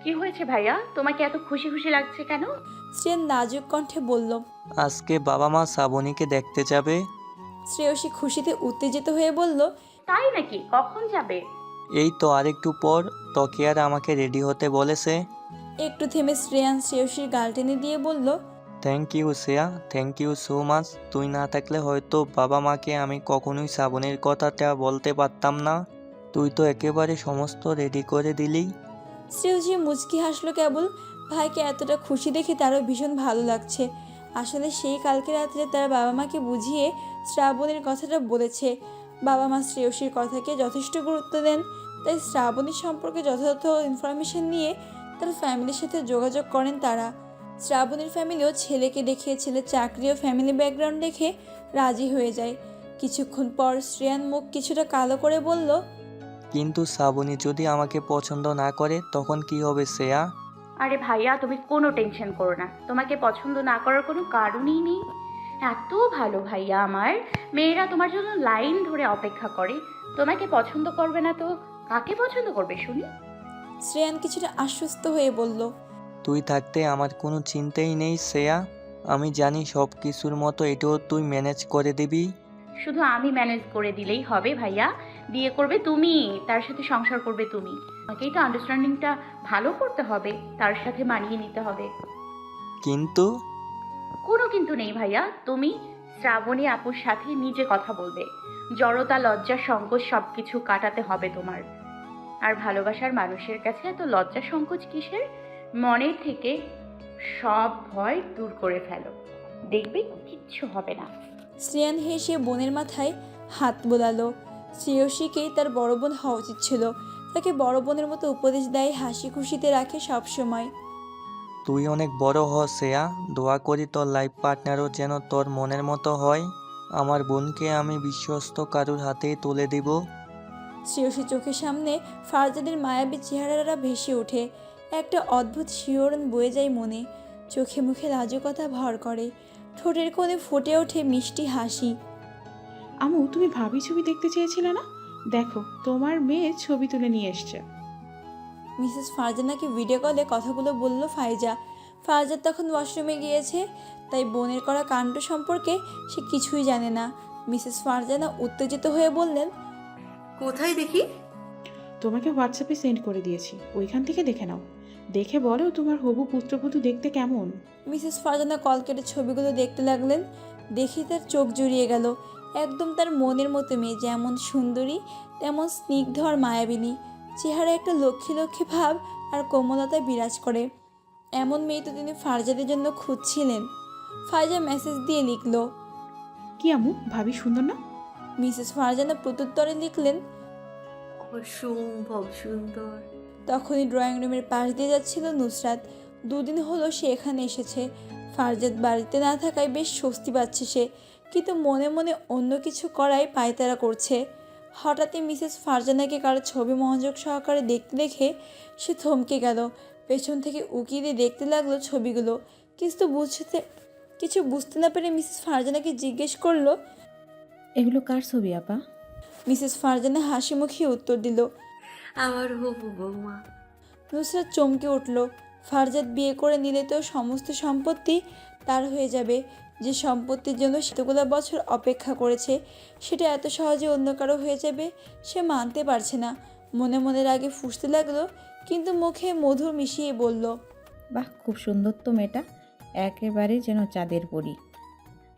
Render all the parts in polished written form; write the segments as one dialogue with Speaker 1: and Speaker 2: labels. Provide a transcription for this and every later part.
Speaker 1: কি হয়েছে ভাইয়া? তোমাকে এত খুশি খুশি লাগছে কেন?
Speaker 2: শ্রেয়ান নাজুক কণ্ঠে বলল।
Speaker 3: আজকে বাবা মা শ্রাবণীকে দেখতে যাবে।
Speaker 2: শ্রেয়সী খুশিতে উত্তেজিত হয়ে বলল।
Speaker 1: তাই নাকি? কখন যাবে?
Speaker 3: এই তো আরেকটু পর। তোকে আর আমাকে রেডি হতে বলেছে।
Speaker 2: একটু থেমে শ্রেয়ান শ্রেয়সীর গাল টেনে দিয়ে বলল।
Speaker 3: Thank you Shreya, thank you so much. তুই না থাকলে হয়তো বাবা মাকে আমি কখনোই শ্রাবণীর কথাটা বলতে পারতাম না। তুই তো একেবারে সমস্ত রেডি করে দিলি।
Speaker 2: শ্রেয়সী মুচকি হাসলো কেবল। ভাইকে এতটা খুশি দেখে তারও ভীষণ ভালো লাগছে। আসলে সেই কালকে রাত্রে তার বাবা মাকে বুঝিয়ে শ্রাবণীর কথাটা বলেছে। বাবা মা শ্রেয়সীর কথাকে যথেষ্ট গুরুত্ব দেন, তাই শ্রাবণীর সম্পর্কে যথাযথ ইনফরমেশন নিয়ে তার ফ্যামিলির সাথে যোগাযোগ করেন তারা। শ্রাবণীর ফ্যামিলিও ছেলেকে দেখে, ছেলের চাকরি ও ফ্যামিলি ব্যাকগ্রাউন্ড দেখে রাজি হয়ে যায়। কিছুক্ষণ পর শ্রেয়ান মুখ কিছুটা কালো করে বলল।
Speaker 3: কিন্তু শ্রাবণী যদি আমাকে পছন্দ না করে তখন কি হবে শ্রেয়া?
Speaker 1: আরে ভাইয়া, তুমি কোনো টেনশন করো না। তোমাকে পছন্দ না করার কোনো কারণই নেই। এত ভালো ভাইয়া আমার। মেয়েরা তোমার জন্য লাইন ধরে অপেক্ষা করে। তোমাকে পছন্দ করবে না তো কাকে পছন্দ করবে শুনি?
Speaker 2: শ্রেয়ান কিছুটা আশ্বস্ত হয়ে বলল।
Speaker 3: তুই থাকতে আমার কোনো চিন্তাই নেই শ্রেয়া। আমি জানি সব কিছুর মতো এটাও তুই ম্যানেজ করে দিবি।
Speaker 1: শুধু আমি ম্যানেজ করে দিলেই হবে ভাইয়া। বিয়ে করবে তুমি, তার সাথে সংসার করবে তুমি। আমাকেই তো আন্ডারস্ট্যান্ডিংটা ভালো করতে হবে, তার সাথে মানিয়ে নিতে হবে।
Speaker 3: কিন্তু
Speaker 1: কোনো কিন্তু নেই ভাইয়া। তুমি শ্রাবণী আপুর সাথে নিজে কথা বলবে। জড়তা, লজ্জা, সংকোচ সবকিছু কাটাতে হবে তোমার। আর ভালোবাসার মানুষের কাছে এত লজ্জা সংকোচ কিসের? মনের থেকে সব ভয় দূর করে ফেলো, দেখবে কিচ্ছু হবে না।
Speaker 2: শ্রেয়ান হেসে বোনের মাথায় হাত বোলালো। শ্রেয়সীকেই তার বড় বোন হওয়া উচিত ছিল। তাকে বড় বোনের মতো উপদেশ দেয়, হাসি খুশিতে রাখে সব সময়।
Speaker 3: তুই অনেক বড় হ শ্রেয়া। দোয়া করি তোর লাইফ পার্টনারও যেন তোর মনের মতো হয়। আমার বোনকে আমি বিশ্বস্ত কারুর হাতেই তুলে দিব।
Speaker 2: শ্রেয়সী চোখের সামনে ফারজাদের মায়াবী চেহারাটা ভেসে ওঠে। একটা অদ্ভুত শিহরণ বয়ে যায় মনে। চোখে মুখে লাজুকতা ভর করে। ঠোঁটের কোণে ফুটে ওঠে মিষ্টি হাসি।
Speaker 4: আমু, তুমি ভাবি ছবি দেখতে চেয়েছিলে না? দেখো, তোমার মেয়ে ছবি তুলে নিয়ে এসছে।
Speaker 2: মিসেস ফারজানাকে ভিডিও কলে কথাগুলো বলল ফাইজা। ফারজাদ তখন ওয়াশরুমে গিয়েছে, তাই বোনের করা কাণ্ড সম্পর্কে সে কিছুই জানে না। মিসেস ফারজানা উত্তেজিত হয়ে বললেন।
Speaker 5: কোথায় দেখি?
Speaker 4: তোমাকে হোয়াটসঅ্যাপে সেন্ড করে দিয়েছি, ওইখান থেকে দেখে নাও। দেখে বলো তোমার হবু পুত্রবধূ দেখতে কেমন।
Speaker 2: মিসেস ফারজানা কল কেটে ছবিগুলো দেখতে লাগলেন। দেখে তার চোখ জুড়িয়ে গেল। একদম তার মনের মতো মেয়ে, যেমন সুন্দরী তেমন স্নিগ্ধ আর মায়াবিনী। চেহারা একটা লক্ষ্মী লক্ষ্মী ভাব আর কোমলতা বিরাজ করে। এমন মেয়ে তো তিনি ফারজাদের জন্য খুঁজছিলেন। ফারজা মেসেজ দিয়ে লিখল।
Speaker 4: কি আমু, ভাবি সুন্দর না?
Speaker 2: মিসেস ফারজানা প্রত্যুত্তরে লিখলেন।
Speaker 5: অসম্ভব সুন্দর।
Speaker 2: তখনই ড্রয়িং রুমের পাশ দিয়ে যাচ্ছিল নুসরাত। দুদিন হলো সে এখানে এসেছে। ফারজাদ বাড়িতে না থাকায় বেশ স্বস্তি পাচ্ছে সে, কিন্তু মনে মনে অন্য কিছু করায় পায়তারা করছে। হঠাৎই মিসেস ফারজানাকে কারো ছবি মনোযোগ সহকারে দেখতে দেখে সে থমকে গেল। পেছন থেকে উকি দিয়ে দেখতে লাগলো ছবিগুলো। কিছু বুঝতে না পেরে মিসেস ফারজানাকে জিজ্ঞেস করলো।
Speaker 6: এগুলো কার ছবি আপা?
Speaker 2: মিসেস ফারজানা হাসি মুখে উত্তর দিল।
Speaker 5: আমার হবু বৌমা।
Speaker 2: নুসরাত চমকে উঠল। ফারজাদ বিয়ে করে নিলে তো সমস্ত সম্পত্তি তার হয়ে যাবে। যে সম্পত্তির জন্য সেতগুলো বছর অপেক্ষা করেছে, সেটা এত সহজে অন্য কারো হয়ে যাবে সে মানতে পারছে না। মনে মনে রাগে ফুঁসতে লাগলো, কিন্তু মুখে মধুর মিশিয়ে বলল।
Speaker 6: বাহ, খুব সুন্দর তো মেয়েটা, একেবারে যেন চাঁদের পরি।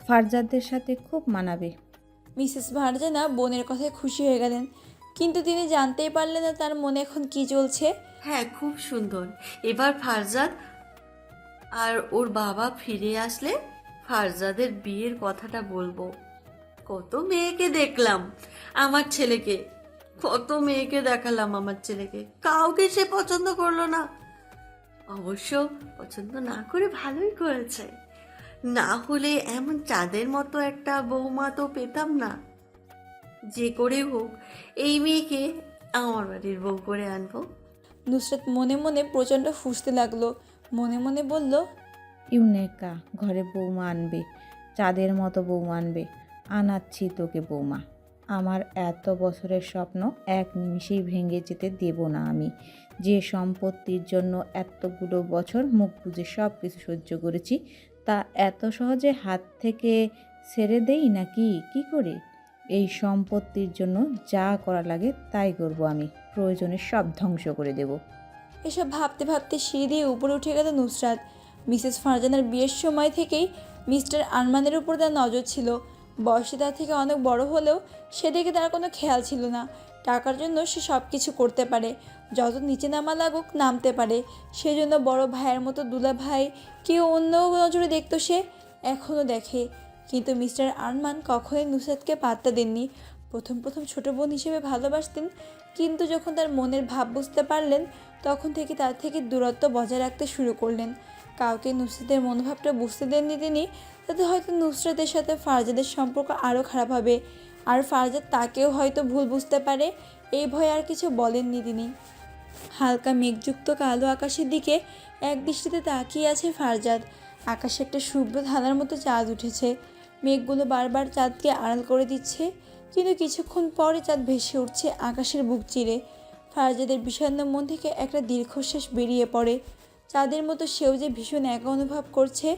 Speaker 6: ফারজাদের সাথে খুব মানাবে।
Speaker 2: মিসেস ফারজানা বোনের কথায় খুশি হয়ে গেলেন, কিন্তু তিনি জানতেই পারলেন না তার মনে এখন কি চলছে।
Speaker 5: হ্যাঁ, খুব সুন্দর। এবার ফারজাদ আর ওর বাবা ফিরে আসলে ফারজাদের বিয়ের কথাটা বলবো। কত মেয়েকে দেখলাম আমার ছেলেকে, কত মেয়েকে দেখালাম আমার ছেলেকে, কাউকে সে পছন্দ করলো না। অবশ্য পছন্দ না করে ভালোই করেছে। না হলে এমন চাঁদের মতো একটা বৌমা তো পেতাম না। যে করে হোক এই মেয়েকে আমার বাড়ির বউ করে আনবো।
Speaker 2: নুসরাত মনে মনে প্রচণ্ড ফুঁসতে লাগলো। মনে মনে বলল।
Speaker 6: ইউনেকা ঘরে বৌমা আনবে, চাঁদের মতো বৌমা আনবে। আনাচ্ছি তোকে বৌমা। আমার এত বছরের স্বপ্ন এক নিমিষেই ভেঙে যেতে দেব না আমি। যে সম্পত্তির জন্য এতগুলো বছর মুখ বুজে সব কিছু সহ্য করেছি, তা এত সহজে হাত থেকে ছেড়ে দেই নাকি? কি করে? এই সম্পত্তির জন্য যা করা লাগে তাই করব আমি। প্রয়োজনে সব ধ্বংস করে দেব।
Speaker 2: এসব ভাবতে ভাবতে সিঁড়ি দিয়ে উপরে উঠে গেল নুসরাত। মিসেস ফারজানার বিয়ের সময় থেকেই মিস্টার আরমানের উপর তার নজর ছিল। বয়সে তার থেকে অনেক বড় হলেও সেদিকে তার কোনো খেয়াল ছিল না। টাকার জন্য সে সব কিছু করতে পারে, যত নিচে নামা লাগুক নামতে পারে। সেজন্য বড় ভাইয়ের মতো দুলা ভাই কেউ অন্য নজরে দেখতো সে, এখনও দেখে। কিন্তু মিস্টার আরমান কখনোই নুসরাতকে পাত্তা দেননি। প্রথম প্রথম ছোট বোন হিসেবে ভালোবাসতেন, কিন্তু যখন তার মনের ভাব বুঝতে পারলেন তখন থেকে তার থেকে দূরত্ব বজায় রাখতে শুরু করলেন। কাউকে নুসরাতের মনোভাবটা বুঝতে দেননি তিনি, তাতে হয়তো নুসরাতের সাথে ফারজাদের সম্পর্ক আরও খারাপ হবে, আর ফারজাদ তাকেও হয়তো ভুল বুঝতে পারে। এই ভয়ে আর কিছু বলেননি তিনি। হালকা মেঘযুক্ত কালো আকাশের দিকে এক দৃষ্টিতে তাকিয়ে আছে ফারজাদ। আকাশে একটা শুভ্র ধারার মতো চাঁদ উঠেছে। মেঘগুলো বারবার চাঁদকে আড়াল করে দিচ্ছে, কিন্তু কিছুক্ষণ পরে চাঁদ ভেসে উঠছে আকাশের বুক চিরে। ফারজাদের বিষণ্ণ মন থেকে একটা দীর্ঘশ্বাস বেরিয়ে পড়ে। চাঁদের মতো সেও যে ভীষণ একা অনুভব করছে।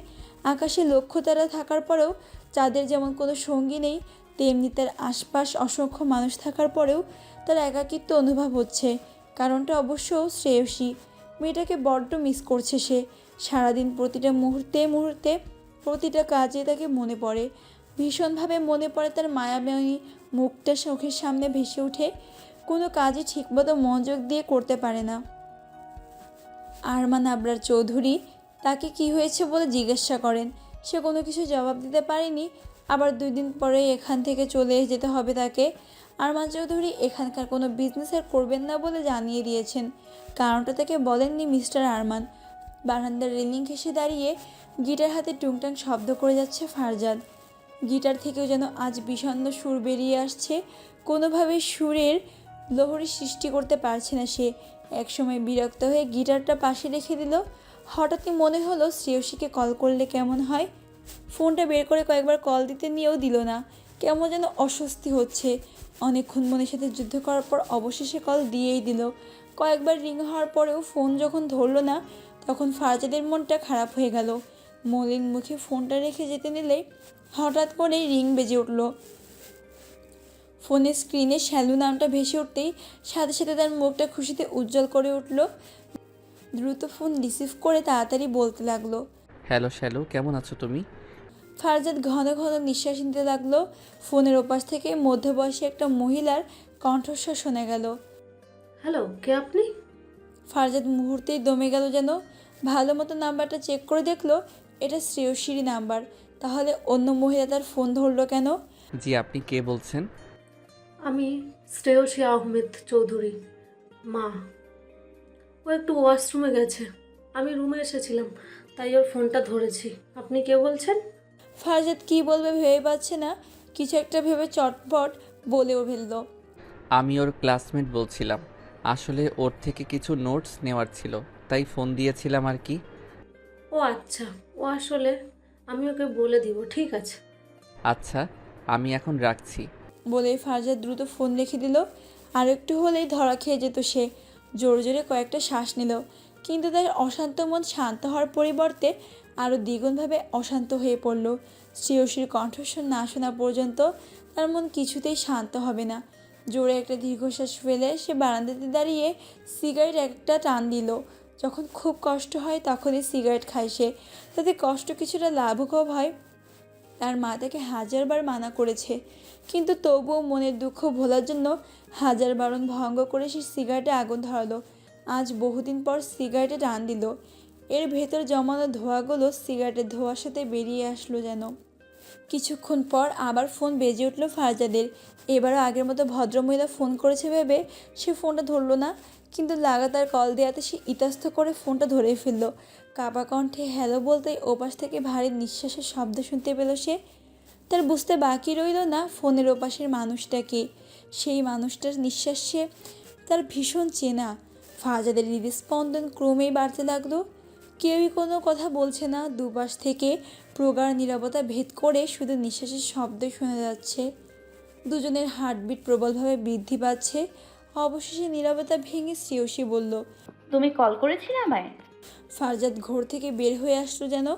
Speaker 2: আকাশে লক্ষ্য তারা থাকার পরেও চাঁদের যেমন কোনো সঙ্গী নেই, তেমনি তার আশপাশ অসংখ্য মানুষ থাকার পরেও তার একাকিত্ব অনুভব হচ্ছে। কারণটা অবশ্য শ্রেয়সী। মেয়েটাকে বড্ড মিস করছে সে। সারাদিন প্রতিটা মুহূর্তে মুহূর্তে প্রতিটা কাজে তাকে মনে পড়ে। ভীষণভাবে মনে পড়ে তার মায়াময়ী মুখটা চোখের সামনে ভেসে ওঠে। কোনো কাজই ঠিকমতো মনোযোগ দিয়ে করতে পারে না। আরমান আবরার চৌধুরী তাকে কি হয়েছে বলে জিজ্ঞাসা করেন। সে কোনো কিছু জবাব দিতে পারেনি। আবার 2 দিন পরে এখান থেকে চলে যেতে হবে তাকে। আরমান চৌধুরী এখানকার কোনো বিজনেস আর করবেন না বলে জানিয়ে দিয়েছেন। কারণটা তাকে বলেননি মিস্টার আরমান। বারান্দার রেলিং ঘেঁষে দাঁড়িয়ে গিটার হাতে টুংটাং শব্দ করে যাচ্ছে ফারজাদ। গিটার থেকেও যেন আজ বিষণ্ণ সুর বেরিয়ে আসছে। কোনোভাবে সুরের লহরী সৃষ্টি করতে পারছে না সে। একসময় বিরক্ত হয়ে গিটারটা পাশে রেখে দিল। হঠাৎই মনে হলো শ্রেয়সীকে কল করলে কেমন হয়। ফোনটা বের করে কয়েকবার কল দিতে নিয়েও দিল না। কেমন যেন অস্বস্তি হচ্ছে। অনেকক্ষণ মনের সাথে যুদ্ধ করার পর অবশেষে কল দিয়েই দিল। কয়েকবার রিং হওয়ার পরেও ফোন যখন ধরলো না, তখন ফারজাদের মনটা খারাপ হয়ে গেল। মলিন মুখে ফোনটা রেখে যেতে নিলে হঠাৎ করেই রিং বেজে উঠল। ফোনের স্ক্রিনে শ্যালু নামটা ভেসে উঠতেই সাথে সাথে তার মুখটা খুশিতে উজ্জ্বল করে উঠল। দ্রুত ফোন রিসিভ করে তাড়াতাড়ি বলতে লাগলো,
Speaker 7: হ্যালো শ্যালু, কেমন আছো তুমি?
Speaker 2: ফারজাদ ঘন ঘন নিঃশ্বাস নিতে লাগলো। ফোনের ওপাশ থেকে মধ্যবয়সী একটা মহিলার কণ্ঠস্বর শোনা গেল।
Speaker 8: হ্যালো, কে আপনি?
Speaker 2: ফারজাদ মুহূর্তেই দমে গেল যেন। ভালো মতো নাম্বারটা চেক করে দেখলো এটা শ্রেয়সীরই নাম্বার। তাহলে অন্য মহিলা তার ফোন ধরলো কেন?
Speaker 7: জি, আপনি কে বলছেন?
Speaker 8: আমি শ্রেয়সী আহমেদ চৌধুরী মা। ও একটু ওয়াশরুমে গেছে, আমি রুমে এসেছিলাম, তাই ওর ফোনটা ধরেছি। আপনি কে বলছেন?
Speaker 2: ফারজাদ কী বলবে ভেবে পাচ্ছে না। কিছু একটা ভেবে চটপট বলেও ফেলল।
Speaker 7: আমি ওর ক্লাসমেট বলছিলাম। আসলে ওর থেকে কিছু নোটস নেওয়ার ছিল, তাই ফোন দিয়েছিলাম আর কি।
Speaker 8: ও আচ্ছা, ও আসলে আমি ওকে বলে দিব, ঠিক আছে।
Speaker 7: আচ্ছা, আমি এখন রাখছি।
Speaker 2: বলে ফারজাদ দ্রুত ফোন রেখে দিল। আর একটু হলেই ধরা খেয়ে যেত সে। জোরে জোরে কয়েকটা শ্বাস নিল, কিন্তু তার অশান্ত মন শান্ত হওয়ার পরিবর্তে আরও দ্বিগুণভাবে অশান্ত হয়ে পড়ল। শ্রেয়সীর কণ্ঠস্বর না শোনা পর্যন্ত তার মন কিছুতেই শান্ত হবে না। জোরে একটা দীর্ঘশ্বাস ফেলে সে বারান্দাতে দাঁড়িয়ে সিগারেট একটা টান দিল। যখন খুব কষ্ট হয় তখনই সিগারেট খায় সে, তাতে কষ্ট কিছুটা লাঘব হয়। তার মা তাকে 1000বার মানা করেছে, কিন্তু তবুও মনের দুঃখ ভোলার জন্য 1000 বারণ ভঙ্গ করে সে সিগারেটে আগুন ধরালো। আজ বহুদিন পর সিগারেটে টান দিল। এর ভেতর জমানো ধোঁয়াগুলো সিগারেটের ধোঁয়ার সাথে বেরিয়ে আসলো যেন। কিছুক্ষণ পর আবার ফোন বেজে উঠল ফারজাদের। এবারও আগের মতো ভদ্রমহিলা ফোন করেছে ভেবে সে ফোনটা ধরল না, কিন্তু লাগাতার কল দেওয়াতে সে ইতস্ত করে ফোনটা ধরে ফেলল। কাপা কণ্ঠে হ্যালো বলতেই ওপাশ থেকে ভারী নিঃশ্বাসের শব্দ শুনতে পেল সে। তার বুঝতে বাকি রইল না ফোনের ওপাশের মানুষটাকে। সেই মানুষটার নিঃশ্বাসে তার ভীষণ চেনা। ফারজাদের হৃদস্পন্দন ক্রমেই বাড়তে লাগলো। কেউই কোনো কথা বলছে না। দুপাশ থেকে প্রগাঢ় নীরবতা ভেদ করে শুধু নিঃশ্বাসের শব্দ শোনা যাচ্ছে। দুজনের হার্টবিট প্রবলভাবে বৃদ্ধি পাচ্ছে। অবশেষে নীরবতা ভেঙে শ্রেয়সী বলল।
Speaker 1: তুমি কল করেছিলে আমায়?
Speaker 2: ফারজাদ ঘোর থেকে বের হয়ে আসলো যেন।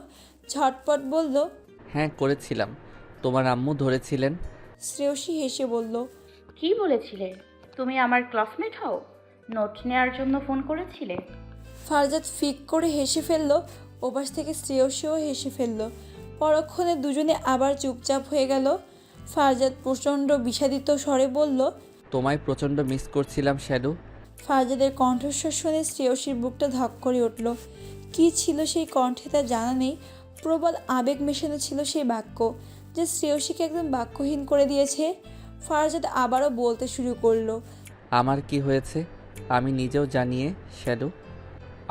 Speaker 2: ঝটপট বলল।
Speaker 7: হ্যাঁ করেছিলাম, তোমার আম্মু ধরেছিলেন।
Speaker 2: শ্রেয়সী হেসে বলল।
Speaker 1: কি বলেছিলে? তুমি আমার ক্লাসমেট হও? নোট নেওয়ার জন্য ফোন করেছিলে?
Speaker 2: ফারজাদ ফিক করে হেসে ফেলল। ওপাশ থেকে শ্রেয়সীও হেসে ফেলল। পরক্ষণে দুজনে আবার চুপচাপ হয়ে গেল। ফারজাদ প্রচণ্ড বিষাদিত স্বরে বলল।
Speaker 7: তোমায় প্রচণ্ড মিস করছিলাম শ্যাডু।
Speaker 2: ফারজাদের কণ্ঠস্বর শুনে শ্রেয়সীর বুকটা ধক করে উঠল। কী ছিল সেই কণ্ঠে তা জানা নেই। প্রবল আবেগ মেশানো ছিল সেই বাক্য, যে শ্রেয়সীকে একদম বাক্যহীন করে দিয়েছে। ফারজাদ আবারও বলতে শুরু করলো।
Speaker 7: আমার কি হয়েছে আমি নিজেও জানিয়ে শ্যাডু।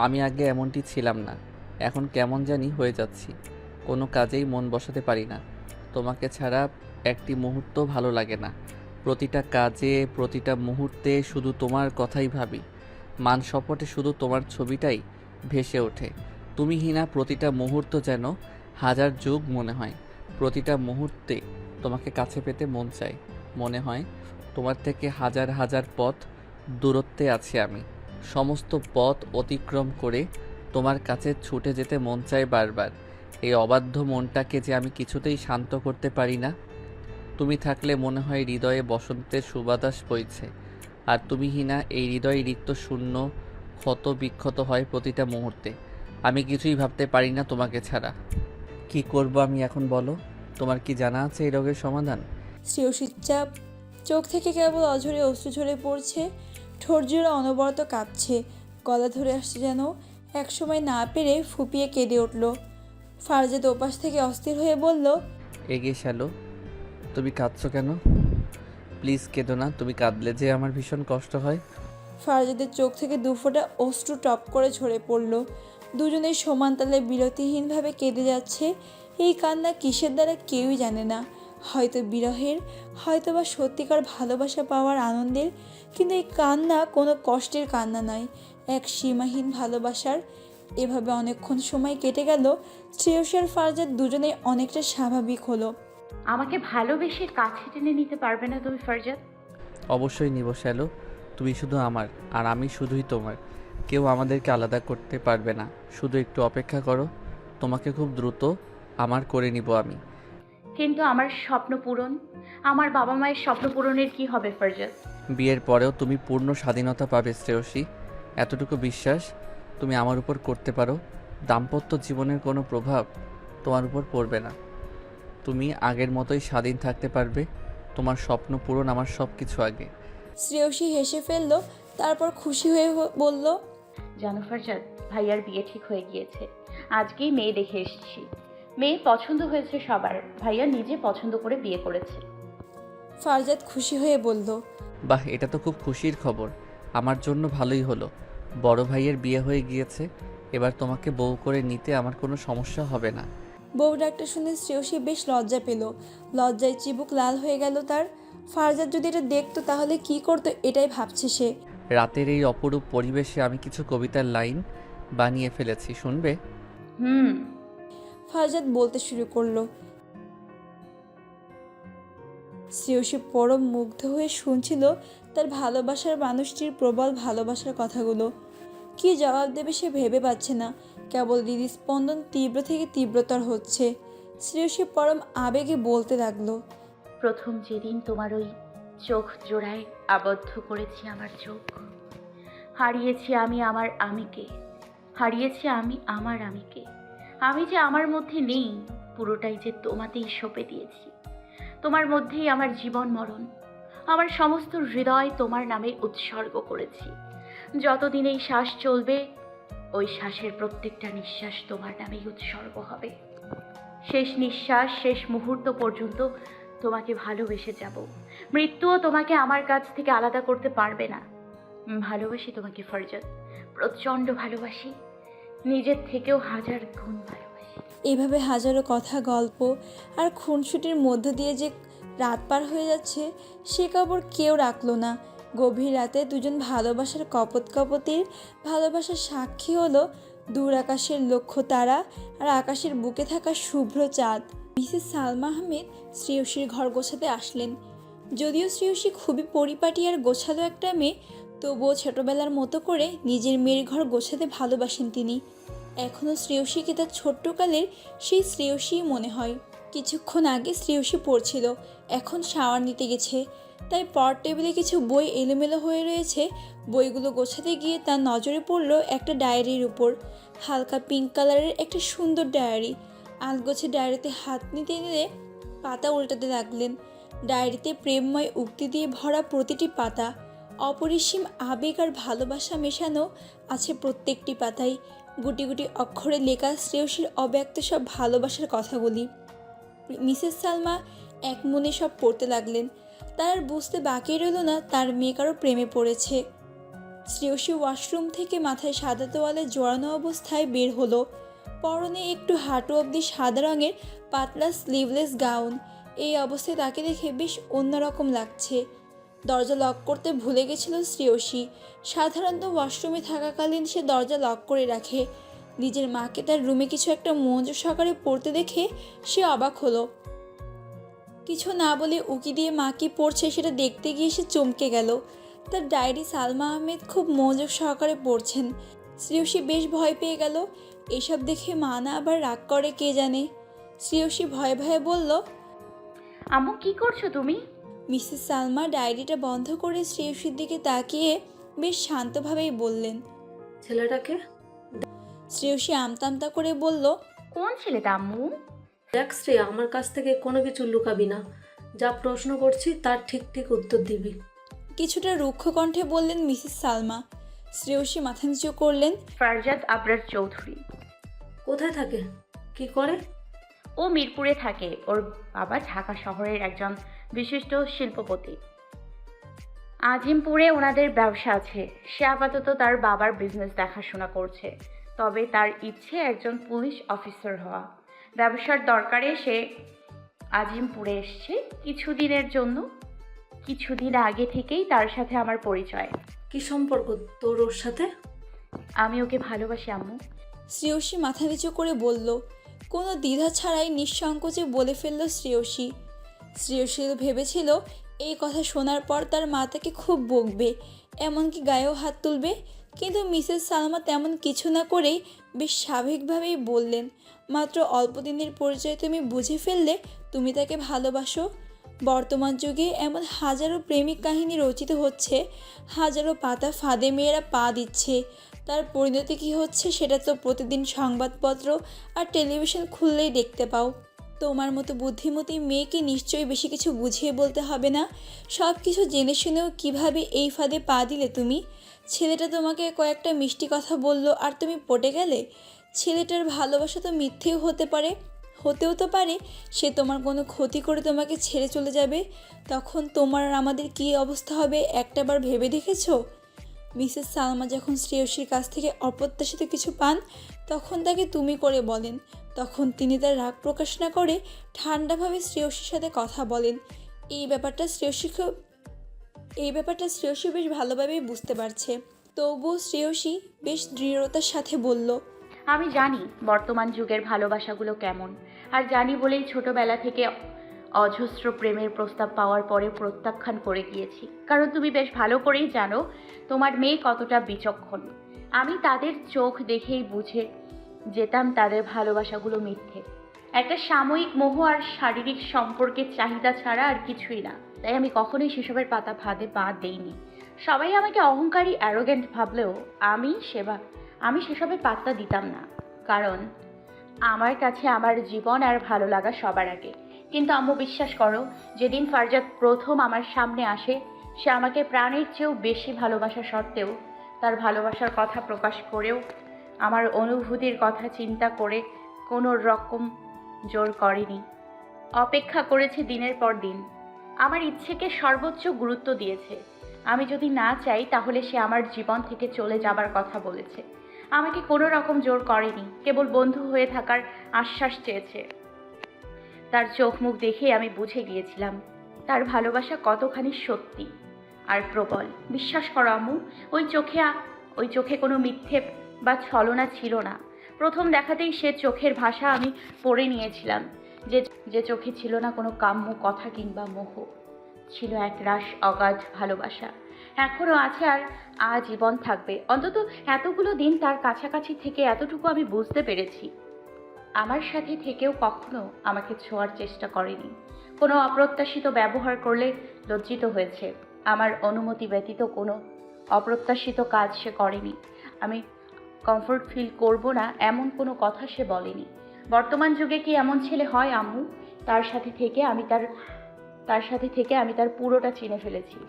Speaker 7: আমি আগে এমনটি ছিলাম না, এখন কেমন জানি হয়ে যাচ্ছি। কোনো কাজেই মন বসাতে পারি না। তোমাকে ছাড়া একটি মুহূর্ত ভালো লাগে না। প্রতিটা কাজে প্রতিটা মুহূর্তে শুধু তোমার কথাই ভাবি। মান সপটে শুধু তোমার ছবিটাই ভেসে ওঠে। তুমি হিনা প্রতিটা মুহূর্ত যেন হাজার যুগ মনে হয়। প্রতিটা মুহূর্তে তোমাকে কাছে পেতে মন চায়। মনে হয় তোমার থেকে হাজার হাজার পথ দূরত্বে আছি আমি। সমস্ত পথ অতিক্রম করে তোমার কাছে ছুটে যেতে মন চায় বারবার। এই অবাধ্য মনটাকে যে আমি কিছুতেই শান্ত করতে পারি না। তুমি থাকলে মনে হয় হৃদয়ে বসন্তের সুবাতাস বইছে। আর তুমি হিনা এই হৃদয় রিক্ত শূন্য ক্ষত বিক্ষত হয় প্রতিটা মুহূর্তে। আমি কিছুই ভাবতে পারি না তোমাকে ছাড়া। কি করব আমি এখন বলো? তোমার কি জানা আছে এই রোগের সমাধান?
Speaker 2: শ্রেয়সীর চাপ চোখ থেকে কেবল অঝরে অশ্রু ঝরে পড়ছে। ঠোঁট জোড়া অনবরত কাঁপছে। গলা ধরে আসছে যেন। একসময় না পেরে ফুপিয়ে কেঁদে উঠল। ফারজাদ ওপাশ থেকে অস্থির হয়ে বলল।
Speaker 7: এগিয়ে শ্যালো, তুমি কাঁদছো কেন? প্লিজ কেঁদো না, তুমি কাঁদলে যে আমার ভীষণ কষ্ট হয়।
Speaker 2: ফারজাদের চোখ থেকে দুফোঁটা অশ্রু টপ করে ঝরে পড়ল। দুজনের সমান তালে বিরতিহীনভাবে কেঁদে যাচ্ছে। এই কান্না কিসের দ্বারা কেউই জানে না। হয়তো বিরহের, হয়তো বা সত্যিকার ভালোবাসা পাওয়ার আনন্দের। কিন্তু এই কান্না কোনো কষ্টের কান্না নয়, এক সীমাহীন ভালোবাসার। এভাবে অনেকক্ষণ সময় কেটে গেল। শ্রেয়সী আর ফারজাদ দুজনেই অনেকটা স্বাভাবিক হলো।
Speaker 1: আমাকে ভালোবেসে কাছে টেনে নিতে পারবে না তুমি ফারজাদ?
Speaker 7: অবশ্যই নিব শ্যালো, তুমি শুধু আমার আর আমি শুধুই তোমার। কেউ আমাদেরকে আলাদা করতে পারবে না। শুধু একটু অপেক্ষা করো, তোমাকে খুব দ্রুত আমার করে নিব আমি।
Speaker 1: কিন্তু আমার স্বপ্ন পূরণ, আমার বাবা মায়ের স্বপ্ন পূরণের কি হবে ফারজাদ?
Speaker 7: বিয়ের পরেও তুমি পূর্ণ স্বাধীনতা পাবে শ্রেয়সী। এতটুকু বিশ্বাস তুমি আমার উপর করতে পারো। দাম্পত্য জীবনের কোনো প্রভাব তোমার উপর পড়বে না। তুমি আগের মতোই স্বাধীন থাকতে পারবে। তোমার স্বপ্ন পূরণ আমার সব কিছু আগে।
Speaker 2: শ্রেয়সী হেসে ফেলল, তারপর খুশি হয়ে বলল।
Speaker 1: জানো ফারজাদ, ভাইয়ার বিয়ে ঠিক হয়ে গিয়েছে। আজকেই মেয়ে দেখে এসেছি। মেয়ে পছন্দ হয়েছে সবার। ভাইয়া নিজে পছন্দ করে বিয়ে করেছে।
Speaker 2: ফারজাদ খুশি হয়ে বলল।
Speaker 7: বাহ, এটা তো খুব খুশির খবর। আমার জন্য ভালোই হলো। বড় ভাইয়ের বিয়ে হয়ে গিয়েছে। এবার তোমাকে বউ করে নিতে আমার কোনো সমস্যা হবে না।
Speaker 2: বউ ডাকটা শুনে শ্রেয়সী বেশ লজ্জা পেল। লজ্জায় চিবুক লাল হয়ে গেল তার। ফারজাদ যদি এটা দেখতো তাহলে কি করতো এটাই ভাবছে সে।
Speaker 7: রাতের এই অপরূপ পরিবেশে আমি কিছু কবিতার লাইন বানিয়ে ফেলেছি, শুনবে?
Speaker 2: ফারজাদ বলতে শুরু করলো। শ্রেয়সী পরম মুগ্ধ হয়ে শুনছিল তার ভালোবাসার মানুষটির প্রবল ভালোবাসার কথাগুলো। কি জবাব দেবে সে ভেবে পাচ্ছে না। কেবল হৃদস্পন্দন তীব্র থেকে তীব্রতর হচ্ছে। শ্রেয়সী পরম আবেগে বলতে লাগলো।
Speaker 1: প্রথম যেদিন তোমার ওই চোখ জোড়ায় আবদ্ধ করেছি আমার চোখ, হারিয়েছি আমি আমার আমিকে, হারিয়েছি আমি আমার আমিকে। আমি যে আমার মধ্যে নেই, পুরোটাই যে তোমাতেই সঁপে দিয়েছি। তোমার মধ্যেই আমার জীবন মরণ, আমার সমস্ত হৃদয় তোমার নামে উৎসর্গ করেছি। যতদিন এই শ্বাস চলবে, ওই শ্বাসের প্রত্যেকটা নিঃশ্বাস তোমার নামেই উৎসর্গ হবে। শেষ নিঃশ্বাস, শেষ মুহূর্ত পর্যন্ত তোমাকে ভালোবেসে যাব। মৃত্যুও তোমাকে আমার কাছ থেকে আলাদা করতে পারবে না। ভালোবাসি তোমাকে ফারজাদ, প্রচণ্ড ভালোবাসি, নিজের থেকেও হাজার গুণ ভালোবাসি।
Speaker 2: এইভাবে হাজারো কথা, গল্প আর খুনসুটির মধ্য দিয়ে যে রাত পার হয়ে যাচ্ছে সে খবর কেউ রাখলো না। গভীর রাতে দুজন ভালোবাসার কপতির ভালোবাসার সাক্ষী হলো দূর আকাশের লক্ষ্য তারা আর আকাশের বুকে থাকা শুভ্র চাঁদ। মিসেস সালমা আহমেদ শ্রেয়সীর ঘর গোছাতে আসলেন। যদিও শ্রেয়সী খুবই পরিপাটি আর গোছালো একটা মেয়ে, তবুও ছোটবেলার মতো করে নিজের মেয়ের ঘর গোছাতে ভালোবাসেন তিনি। এখনও শ্রেয়সীকে তার ছোট্টকালের সেই শ্রেয়সীই মনে হয়। কিছুক্ষণ আগে শ্রেয়সী পড়ছিল, এখন শাওয়ার নিতে গেছে, তাই পড়ার টেবিলে কিছু বই এলোমেলো হয়ে রয়েছে। বইগুলো গোছাতে গিয়ে তার নজরে পড়ল একটা ডায়েরির উপর, হালকা পিঙ্ক কালারের একটা সুন্দর ডায়েরি। আলগোছে ডায়েরিতে হাত নিতে নিতে পাতা উল্টাতে লাগলেন। ডায়েরিতে প্রেমময় উক্তি দিয়ে ভরা প্রতিটি পাতা, অপরিসীম আবেগ আর ভালোবাসা মেশানো আছে প্রত্যেকটি পাতায়। গুটি গুটি অক্ষরে লেখা শ্রেয়সীর অব্যক্ত সব ভালোবাসার কথাগুলি। মিসেস সালমা এক মনে সব পড়তে লাগলেন। তার আর বুঝতে বাকি রইল না তার মেয়ে কারো প্রেমে পড়েছে। শ্রেয়সী ওয়াশরুম থেকে মাথায় সাদা তোয়ালে জড়ানো অবস্থায় বের হলো। পরনে একটু হাঁটু অবধি সাদা রঙের পাতলা স্লিভলেস গাউন। এই অবস্থায় তাকে দেখে বেশ অন্যরকম লাগছে। দরজা লক করতে ভুলে গেছিল শ্রেয়সী। সাধারণত ওয়াশরুমে থাকাকালীন সে দরজা লক করে রাখে। নিজের মাকে তার রুমে কিছু একটা মনোযোগ সহকারে পড়তে দেখে সে অবাক হলো। কিছু না বলে উকি দিয়ে মা কি পড়ছে সেটা দেখতে গিয়ে সে চমকে গেল। তার ডায়েরি সালমা আহমেদ খুব মনোযোগ সহকারে পড়ছেন। শ্রেয়সী বেশ ভয় পেয়ে গেল। এসব দেখে মা না আবার রাগ করে কে জানে। শ্রেয়সী ভয়ে ভয়ে বলল,
Speaker 1: আম্মু কি করছো তুমি?
Speaker 2: মিসেস সালমা ডায়েরিটা বন্ধ করে শ্রেয়সীর দিকে তাকিয়ে বেশ শান্তভাবেই বললেন।
Speaker 8: ছেলেটাকে
Speaker 2: শ্রেয়সী আমতা করে বলল,
Speaker 1: কোন ছেলেটা আম্মু?
Speaker 8: দেখ শ্রেয়া, আমার কাছ থেকে কোনো কিছু লুকাবি না। যা প্রশ্ন করছি তার ঠিক ঠিক উত্তর দিবি।
Speaker 2: কিছুটা রুক্ষ কণ্ঠে বললেন মিসেস সালমা। শ্রেয়সী মাথা নিচু করলেন।
Speaker 1: ফারজাদ আবরার চৌধুরী।
Speaker 8: কোথায় থাকে, কি করে?
Speaker 1: ও মিরপুরে থাকে। ওর বাবা ঢাকা শহরের একজন বিশিষ্ট শিল্পপতি। আজিমপুরে ওনাদের ব্যবসা আছে। সে আপাতত তার বাবার বিজনেস দেখাশোনা করছে, তবে তার ইচ্ছে একজন পুলিশ অফিসার হওয়া। ব্যবসার দরকারে সে আজিমপুরে এসছে কিছুদিনের জন্য। কিছুদিন আগে থেকেই তার সাথে আমার পরিচয়।
Speaker 8: কি সম্পর্ক তোর ওর সাথে?
Speaker 1: আমি ওকে ভালোবাসি আম্মু।
Speaker 2: শ্রেয়সী মাথা নিচু করে বলল। কোনো দ্বিধা ছাড়াই নিঃসংকোচে বলে ফেলল শ্রেয়সী। শ্রেয়সী ভেবেছিল এই কথা শোনার পর তার মা তাকে খুব বকবে, এমনকি গায়েও হাত তুলবে, কিন্তু মিসেস সালমা তেমন কিছু না করেই বেশ স্বাভাবিকভাবেই বললেন, মাত্র অল্প দিনের পরিচয় তুমি বুঝে ফেললে তুমি তাকে ভালোবাসো। বর্তমান যুগে এমন হাজারো প্রেমিক কাহিনী রচিত হচ্ছে, হাজারো পাতা ফাঁদে মেয়েরা পা দিচ্ছে। তার পরিণতি কী হচ্ছে সেটা তো প্রতিদিন সংবাদপত্র আর টেলিভিশন খুললেই দেখতে পাও। তোমার মতো বুদ্ধিমতী মেয়েকে নিশ্চয়ই বেশি কিছু বুঝিয়ে বলতে হবে না। সব কিছু জেনে শুনেও কীভাবে এই ফাঁদে পা দিলে তুমি? ছেলেটা তোমাকে কয়েকটা মিষ্টি কথা বলল আর তুমি পটে গেলে? ছেলেটার ভালোবাসা তো মিথ্যেও হতে পারে, হতেও তো পারে সে তোমার কোনো ক্ষতি করে তোমাকে ছেড়ে চলে যাবে। তখন তোমার আর আমাদের কী অবস্থা হবে একটাবার ভেবে দেখেছো? মিসেস সালমা যখন শ্রেয়সীর কাছ থেকে অপ্রত্যাশিত কিছু পান তখন তাকে তুমি করে বলেন। তখন তিনি তার রাগ প্রকাশ না করে ঠান্ডাভাবে শ্রেয়সীর সাথে কথা বলেন। এই ব্যাপারটা শ্রেয়সী বেশ ভালোভাবেই বুঝতে পারছে। তবুও শ্রেয়সী বেশ দৃঢ়তার সাথে বলল,
Speaker 1: আমি জানি বর্তমান যুগের ভালোবাসাগুলো কেমন, আর জানি বলেই ছোটবেলা থেকে অজস্র প্রেমের প্রস্তাব পাওয়ার পরে প্রত্যাখ্যান করে গিয়েছি। কারণ তুমি বেশ ভালো করেই জানো তোমার মেয়ে কতটা বিচক্ষণ। আমি তাদের চোখ দেখেই বুঝে যেতাম তাদের ভালোবাসাগুলো মিথ্যে, একটা সাময়িক মোহ আর শারীরিক সম্পর্কের চাহিদা ছাড়া আর কিছুই না। তাই আমি কখনোই সেসবের পাতা ফাঁদে পা দেইনি। সবাই আমাকে অহংকারী অ্যারোগেন্ট ভাবলেও আমি সেসবে পাত্তা দিতাম না, কারণ আমার কাছে আমার জীবন আর ভালো লাগা সবার আগে। কিন্তু আম্মু বিশ্বাস করো, যেদিন ফারজাদ প্রথম আমার সামনে আসে, সে আমাকে প্রাণের চেয়েও বেশি ভালোবাসা সত্ত্বেও তার ভালোবাসার কথা প্রকাশ করেও আমার অনুভূতির কথা চিন্তা করে কোনো রকম জোর করেনি। অপেক্ষা করেছে দিনের পর দিন, আমার ইচ্ছেকে সর্বোচ্চ গুরুত্ব দিয়েছে। আমি যদি না চাই তাহলে সে আমার জীবন থেকে চলে যাবার কথা বলেছে। আমাকে কোনো রকম জোর করেনি, কেবল বন্ধু হয়ে থাকার আশ্বাস চেয়েছে। তার চোখ মুখ দেখে আমি বুঝে গিয়েছিলাম তার ভালোবাসা কতখানি সত্যি আর প্রবল। বিশ্বাস করো আম্মু, ওই চোখে কোনো মিথ্যে বা ছলনা ছিল না। প্রথম দেখাতেই সে চোখের ভাষা আমি পড়ে নিয়েছিলাম, যে চোখে ছিল না কোনো কাম্য কথা কিংবা মোহ, ছিল একরাশ অগাধ ভালোবাসা, এখনও আছে আর আজীবন থাকবে। অন্তত এতগুলো দিন তার কাছাকাছি থেকে এতটুকু আমি বুঝতে পেরেছি, আমার সাথে থেকেও কখনো আমাকে ছোঁয়ার চেষ্টা করেনি। কোনো অপ্রত্যাশিত ব্যবহার করলে লজ্জিত হয়েছে। আমার অনুমতি ব্যতীত কোনো অপ্রত্যাশিত কাজ সে করেনি। আমি কমফোর্ট ফিল করব না এমন কোনো কথা সে বলেনি। বর্তমান যুগে কি এমন ছেলে হয় আম্মু? তার সাথে থেকে আমি তার পুরোটা চিনে ফেলেছি।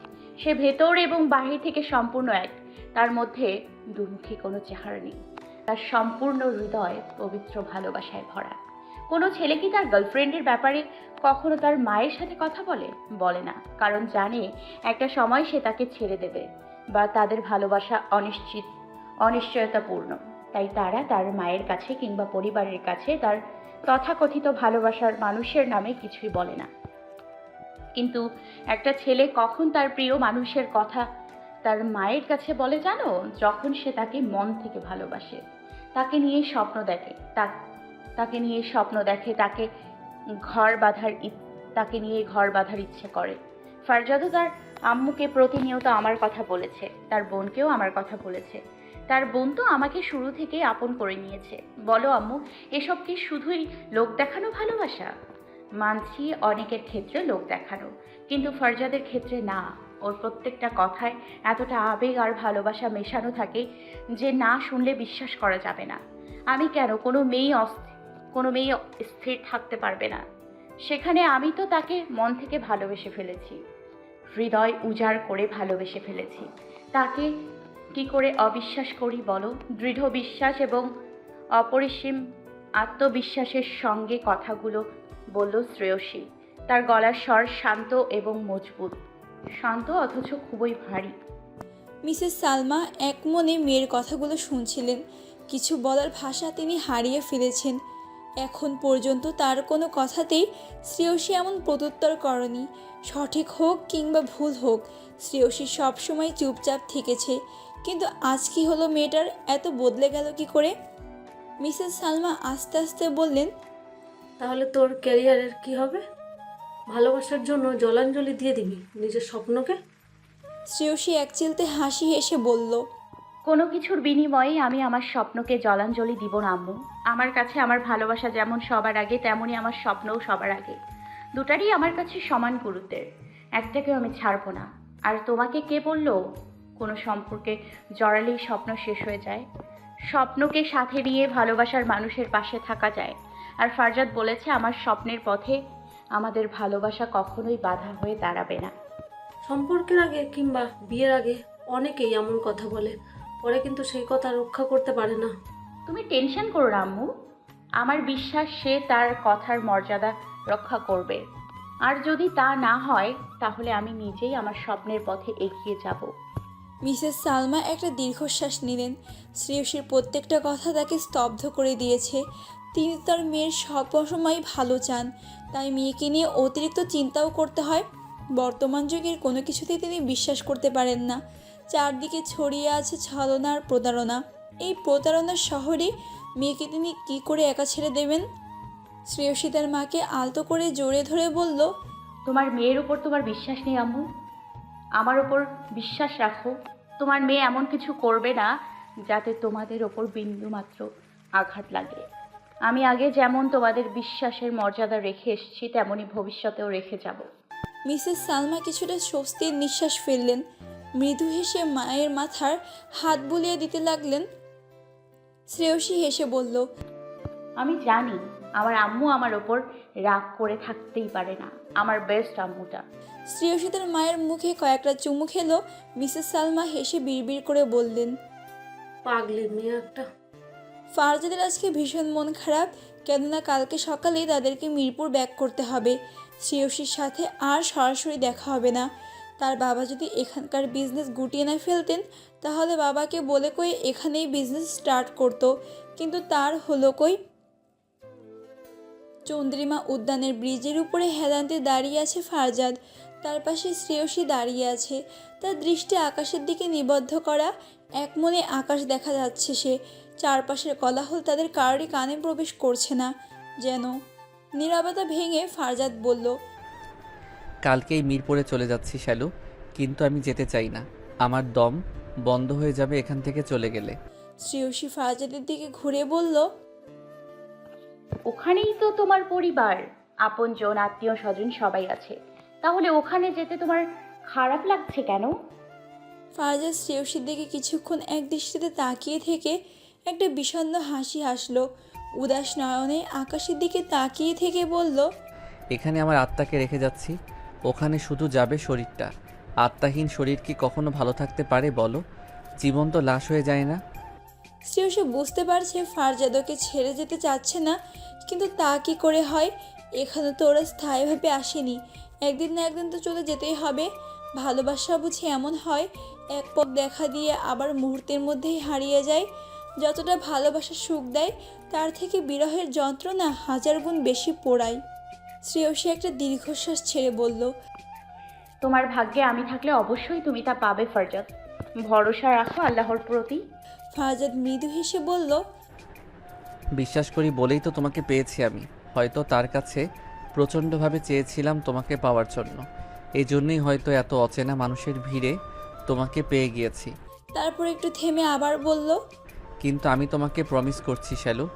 Speaker 1: সে ভেতর এবং বাহির থেকে সম্পূর্ণ এক। তার মধ্যে দুমুখী কোনো চেহারা নেই। তার সম্পূর্ণ হৃদয় পবিত্র ভালোবাসায় ভরা। কোনো ছেলে কি তার গার্লফ্রেন্ডের ব্যাপারে কখনো তার মায়ের সাথে কথা বলে না, কারণ জানে একটা সময় সে তাকে ছেড়ে দেবে, বা তাদের ভালোবাসা অনিশ্চয়তাপূর্ণ। তাই তারা তার মায়ের কাছে কিংবা পরিবারের কাছে তার তথাকথিত ভালোবাসার মানুষের নামে কিছুই বলে না। কিন্তু একটা ছেলে কখন তার প্রিয় মানুষের কথা তার মায়ের কাছে বলে জানো? যখন সে তাকে মন থেকে ভালোবাসে, তাকে নিয়ে স্বপ্ন দেখে, তাকে নিয়ে ঘর বাঁধার ইচ্ছে করে। ফারজাদও তার আম্মুকে প্রতিনিয়ত আমার কথা বলেছে, তার বোনকেও আমার কথা বলেছে। তার বোন তো আমাকে শুরু থেকেই আপন করে নিয়েছে। বলো আম্মু, এসব কি শুধুই লোক দেখানো ভালোবাসা? মানছি অনেকের ক্ষেত্রে লোক দেখানো, কিন্তু ফারজাদের ক্ষেত্রে না। ওর প্রত্যেকটা কথায় এতটা আবেগ আর ভালোবাসা মেশানো থাকে যে না শুনলে বিশ্বাস করা যাবে না। আমি কেন? কোনো মেয়ে স্থির থাকতে পারবে না সেখানে। আমি তো তাকে মন থেকে ভালোবেসে ফেলেছি, হৃদয় উজাড় করে ভালোবেসে ফেলেছি। তাকে কি করে অবিশ্বাস করি বলো? দৃঢ় বিশ্বাস এবং অপরিসীম আত্মবিশ্বাসের সঙ্গে কথাগুলো বলল শ্রেয়সী। তার গলার স্বর শান্ত এবং মজবুত, শান্ত অথচ খুবই ভারী।
Speaker 2: মিসেস সালমা এক মনে মেয়ের কথাগুলো শুনছিলেন। কিছু বলার ভাষা তিনি হারিয়ে ফেলেছেন। এখন পর্যন্ত তার কোনো কথাতেই শ্রেয়সী এমন প্রত্যুত্তর করেনি। সঠিক হোক কিংবা ভুল হোক, শ্রেয়সী সবসময় চুপচাপ থেকেছে। কিন্তু আজ কি হলো? মেয়েটার এত বদলে গেল কি করে? মিসেস সালমা আস্তে আস্তে বললেন,
Speaker 8: তাহলে তোর ক্যারিয়ারের কি হবে? ভালোবাসার জন্য জলাঞ্জলি দিয়ে দিবি নিজের স্বপ্নকে?
Speaker 2: শ্রেয়সী একচিলতে হাসি হেসে বলল,
Speaker 1: কোনো কিছুর বিনিময়ে আমি আমার স্বপ্নকে জলাঞ্জলি দিব না আম্মু। আমার কাছে আমার ভালোবাসা যেমন সবার আগে, তেমনই আমার স্বপ্নও সবার আগে। দুটারই আমার কাছে সমান গুরুত্বের, একটাকেও আমি ছাড়বো না। আর তোমাকে কে বললো কোনো সম্পর্কে জড়ালেই স্বপ্ন শেষ হয়ে যায়? স্বপ্নকে সাথে নিয়ে ভালোবাসার মানুষের পাশে থাকা যায়। আর ফারজাদ বলেছে আমার স্বপ্নের পথে আমাদের ভালোবাসা কখনোই বাধা হয়ে দাঁড়াবে না।
Speaker 8: সম্পর্কের আগে কিংবা বিয়ের আগে অনেকেই এমন কথা বলে, পরে কিন্তু সেই কথা রক্ষা করতে পারে না।
Speaker 1: তুমি টেনশন করো না আম্মু, আমার বিশ্বাস সে তার কথার মর্যাদা রক্ষা করবে। আর যদি তা না হয় তাহলে আমি নিজেই আমার স্বপ্নের পথে এগিয়ে যাব।
Speaker 2: মিসেস সালমা একটা দীর্ঘশ্বাস নিলেন। শ্রেয়সীর প্রত্যেকটা কথা তাকে স্তব্ধ করে দিয়েছে। তিনি তার মেয়ের সবসময় ভালো চান, তাই মেয়েকে নিয়ে অতিরিক্ত চিন্তাও করতে হয়। বর্তমান যুগের কোনো কিছুতেই তিনি বিশ্বাস করতে পারেন না। চারদিকে ছড়িয়ে আছে ছলনা আর প্রতারণা। এই প্রতারণার শহরে মেয়েকে তিনি কি করে একা ছেড়ে দেবেন? শ্রেয়সী তার মাকে আলতো করে জড়িয়ে ধরে বলল,
Speaker 1: তোমার মেয়ের উপর তোমার বিশ্বাস নেই আম্মু? আমার ওপর বিশ্বাস রাখো। তোমার মেয়ে এমন কিছু করবে না যাতে তোমাদের ওপর বিন্দুমাত্র আঘাত লাগে। আমি আগে যেমন তোমাদের বিশ্বাসের মর্যাদা রেখে এসেছি, তেমনই ভবিষ্যতেও রেখে যাব।
Speaker 2: মিসেস সালমা কিছুটা স্বস্তির নিঃশ্বাস ফেললেন। মৃদু হেসে মায়ের মাথার হাত বুলিয়ে দিতে লাগলেন। শ্রেয়সী হেসে বলল,
Speaker 1: আমি জানি আমার আম্মু আমার ওপর রাগ করে থাকতেই পারে না, আমার বেস্ট আম্মুটা।
Speaker 2: শ্রেয়সী তার মায়ের মুখে কয়েকটা চুমু খেলো। মিসেস সালমা হেসে বিড়বিড় করে বললেন,
Speaker 8: পাগলি মেয়ে একটা।
Speaker 2: ফারজাদের আজকে ভীষণ মন খারাপ, কেননা কালকে সকালেই তাদেরকে মিরপুর ব্যাক করতে হবে। শ্রেয়সীর সাথে আর সরাসরি দেখা হবে না। তার বাবা যদি এখানকার বিজনেস গুটিয়ে না ফেলতেন তাহলে বাবাকে বলে কই এখানেই বিজনেস স্টার্ট করতো, কিন্তু তার হলো কই? চন্দ্রিমা উদ্যানের ব্রিজের উপরে হেলান্তে দাঁড়িয়ে আছে ফারজাদ। তার পাশে শ্রেয়সী দাঁড়িয়ে আছে, তার দৃষ্টি আকাশের দিকে নিবদ্ধ করা। এক মনে আকাশ দেখা যাচ্ছে সে। চারপাশের কোলাহল তাদের কারোরই কানে প্রবেশ করছে না। যেন নীরবতা ভেঙে ফারজাদ বলল,
Speaker 7: কালকেই মিরপুরে চলে যাচ্ছি শ্যালু, কিন্তু আমি যেতে চাই না। আমার দম বন্ধ হয়ে যাবে এখান থেকে চলে গেলে।
Speaker 2: শ্রেয়সী ফারজাদের দিকে ঘুরে বলল,
Speaker 1: ওখানেই তো তোমার পরিবার, আপনজন, আত্মীয় স্বজন সবাই আছে। তাহলে ওখানে যেতে তোমার খারাপ লাগছে কেন?
Speaker 2: ফারজাদ শ্রেয়সীর দিকে কিছুক্ষণ এক দৃষ্টিতে তাকিয়ে থেকে একটা বিষণ্ণ হাসি হাসলো। উদাস নয়নে আকাশের দিকে তাকিয়ে থেকে বলল,
Speaker 7: এখানে আমার আত্মাকে রেখে যাচ্ছি, ওখানে শুধু যাবে শরীরটা। আত্মাহীন শরীর কি কখনো ভালো থাকতে পারে বলো? জীবন তো লাশ হয়ে যায় না।
Speaker 2: শ্রেয়সী বুঝতে পারছে ফারজাদকে ছেড়ে যেতে চাচ্ছে না, কিন্তু তা কি করে হয়? এখানে তো ওরা স্থায়ীভাবে আসেনি, একদিন না একদিন তো চলে যেতেই হবে। ভালোবাসা বুঝি এমন হয়, এক পথ দেখা দিয়ে আবার মুহূর্তের মধ্যেই হারিয়ে যায়। যতটা ভালোবাসা সুখ দেয়, তার থেকে বিরহের যন্ত্রণা হাজার গুণ বেশি পোড়ায়। শ্রেয়সী একটা দীর্ঘশ্বাস ছেড়ে বলল,
Speaker 1: তোমার ভাগ্যে আমি থাকলে অবশ্যই তুমি তা পাবে ফারজাদ। ভরসা রাখো আল্লাহর প্রতি।
Speaker 2: ফারজাদ মৃদু হেসে বলল,
Speaker 7: বিশ্বাস করি বলেই তো তোমাকে পেয়েছি আমি। হয়তো তার কাছে প্রচণ্ডভাবে চেয়েছিলাম তোমাকে পাওয়ার জন্য, এই জন্যই হয়তো এত অচেনা মানুষের ভিড়ে তোমাকে পেয়ে গিয়েছি।
Speaker 2: তারপর একটু থেমে আবার বলল,
Speaker 7: কিন্তু আমি তোমাকে প্রমিস করছি শ্যালু,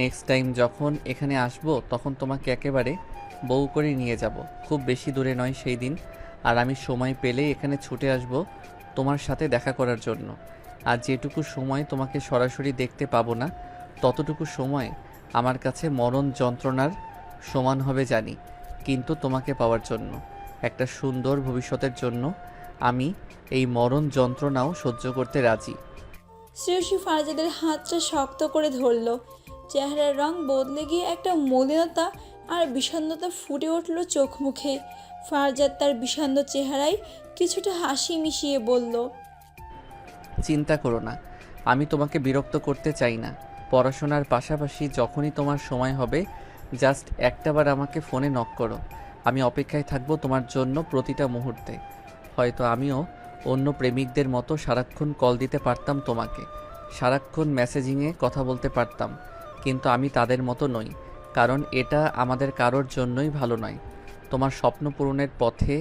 Speaker 7: নেক্সট টাইম যখন এখানে আসবো তখন তোমাকে একেবারে বউ করে নিয়ে যাব। খুব বেশি দূরে নয় সেই দিন, আর আমি সময় পেলেই এখানে ছুটে আসব তোমার সাথে দেখা করার জন্য। আর যেটুকু সময় তোমাকে সরাসরি দেখতে পাবো না, ততটুকু সময় আমার কাছে মরণ যন্ত্রণার সমান হবে জানি, কিন্তু তোমাকে পাওয়ার জন্য, একটা সুন্দর ভবিষ্যতের জন্য আমি এই মরণ যন্ত্রণাও সহ্য করতে রাজি।
Speaker 2: শ্রেয়সী ফারজাদের হাতটা শক্ত করে ধরল। চেহারার রং বদলে গিয়ে একটা মলিনতা আর বিষণ্ণতা ফুটে উঠল চোখ মুখে। ফারজাদ তার বিষণ্ণ চেহারায় কিছুটা হাসি মিশিয়ে বলল,
Speaker 7: চিন্তা করো না, আমি তোমাকে বিরক্ত করতে চাই না। পড়াশোনার পাশাপাশি যখনই তোমার সময় হবে জাস্ট একটাবার আমাকে ফোনে নক করো, আমি অপেক্ষায় থাকবো তোমার জন্য প্রতিটা মুহূর্তে। হয়তো আমিও অন্য প্রেমিকদের মতো সারাক্ষণ কল দিতে পারতাম তোমাকে, সারাক্ষণ মেসেজিংয়ে কথা বলতে পারতাম, কিন্তু আমি তাদের মতো নই, কারণ এটা আমাদের কারোর জন্যই ভালো নয়। তোমার স্বপ্ন পূরণের পথে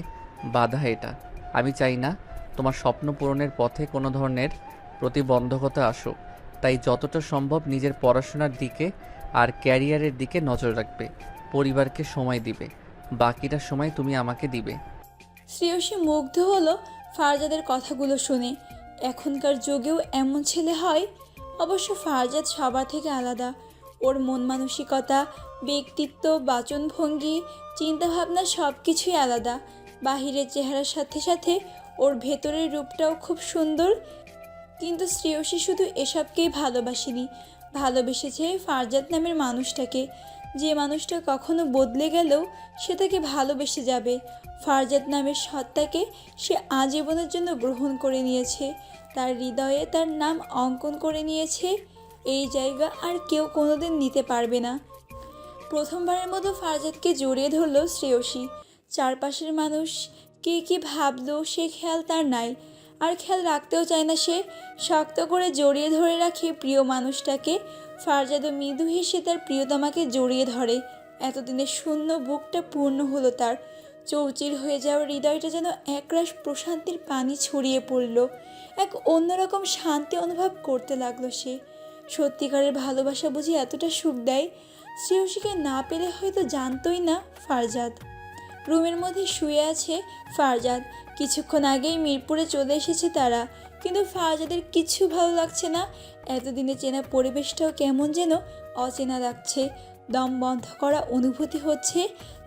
Speaker 7: বাধা এটা। আমি চাই না তোমার স্বপ্ন পূরণের পথে কোনো ধরনের প্রতিবন্ধকতা আসুক, তাই যতটা সম্ভব নিজের পড়াশোনার দিকে আর ক্যারিয়ারের দিকে নজর রাখবে, পরিবারকে সময় দিবে, বাকিটা সময় তুমি আমাকে দিবে।
Speaker 2: শ্রেয়সী মুগ্ধ হলো ফারজাদের কথাগুলো শুনে। এখনকার যুগেও এমন ছেলে হয়? অবশ্য ফারজাদ সবার থেকে আলাদা। ওর মন মানসিকতা, ব্যক্তিত্ব, বাচনভঙ্গি, চিন্তাভাবনা সব কিছুই আলাদা। বাহিরের চেহারার সাথে সাথে ওর ভেতরের রূপটাও খুব সুন্দর। কিন্তু শ্রেয়সী শুধু এসবকেই ভালোবাসেনি, ভালোবেসেছে ফারজাদ নামের মানুষটাকে, যে মানুষটা কখনো বদলে গেলেও সে তাকে ভালোবেসে যাবে। ফারজাদ নামের সত্তাকে সে আজীবনের জন্য গ্রহণ করে নিয়েছে, তার হৃদয়ে তার নাম অঙ্কন করে নিয়েছে। এই জায়গা আর কেউ কোনোদিন নিতে পারবে না। প্রথমবারের মতো ফারজাদকে জড়িয়ে ধরল শ্রেয়সী। চারপাশের মানুষ কে কী ভাবলো সে খেয়াল তার নাই, আর খেয়াল রাখতেও চায় না সে। শক্ত করে জড়িয়ে ধরে রাখে প্রিয় মানুষটাকে। ফারজাদও মৃদু হেসে তার প্রিয়তমাকে জড়িয়ে ধরে। এতদিনের শূন্য বুকটা পূর্ণ হলো তার। চৌচির হয়ে যাওয়া হৃদয়টা যেন একরাশ প্রশান্তির পানি ছড়িয়ে পড়ল। এক অন্যরকম শান্তি অনুভব করতে লাগলো সে। সত্যিকারের ভালোবাসা বুঝি এতটা সুখ দেয়? শ্রেয়সীকে না পেলে হয়তো জানতই না ফারজাদ। রুমের মধ্যে শুয়ে আছে ফারজাদ। কিছুক্ষণ আগেই মিরপুরে চলে এসেছে তারা, কিন্তু ফারজাদের কিছু ভালো লাগছে না। এতদিনে চেনা পরিবেশটাও কেমন যেন অচেনা লাগছে। দম বন্ধ করা অনুভূতি হচ্ছে,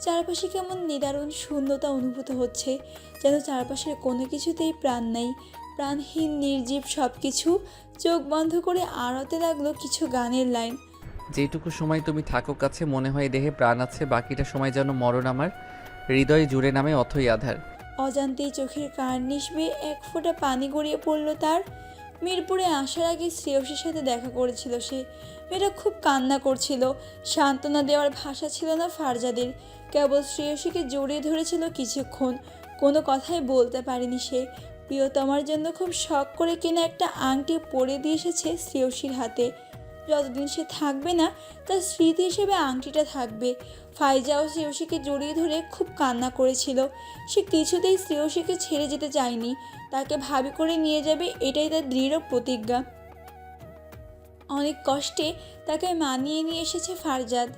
Speaker 2: চারপাশে কেমন নিদারুণ শূন্যতা অনুভূত হচ্ছে, যেন চারপাশের কোনো কিছুতেই প্রাণ নেই। প্রাণহীন নির্জীব সব কিছু। চোখ বন্ধ করে আড়াতে লাগলো কিছু গানের লাইন।
Speaker 7: যেটুকু সময় তুমি থাকো কাছে মনে হয় দেহে প্রাণ আছে, বাকিটা সময় যেন মরণ আমার হৃদয়ে জুড়ে নামে অথই আধার।
Speaker 2: অজান্তেই চোখের কার্নিশবে এক ফোঁটা পানি গড়িয়ে পড়ল তার। মিরপুরে আসার আগে শ্রেয়সীর সাথে দেখা করেছিল সে। মেয়েটা খুব কান্না করছিল। সান্ত্বনা দেওয়ার ভাষা ছিল না ফারজাদের। কেবল শ্রেয়সীকে জড়িয়ে ধরেছিল কিছুক্ষণ। কোনো কথাই বলতে পারেনি সে। প্রিয়তমার জন্য খুব শখ করে কিনা একটা আংটি পরে দিয়ে এসেছে শ্রেয়সীর হাতে। যতদিন সে থাকবে না তার স্মৃতি হিসেবে আংটিটা থাকবে। ফাইজাও শ্রেয়সীকে জড়িয়ে ধরে খুব কান্না করেছিল। সে কিছুতেই শ্রেয়সীকে ছেড়ে যেতে চায়নি, তাকে ভাবি করে নিয়ে যাবে এটাই তার দৃঢ় প্রতিজ্ঞা। অনেক কষ্টে তাকে মানিয়ে নিয়ে এসেছে ফারজাদ।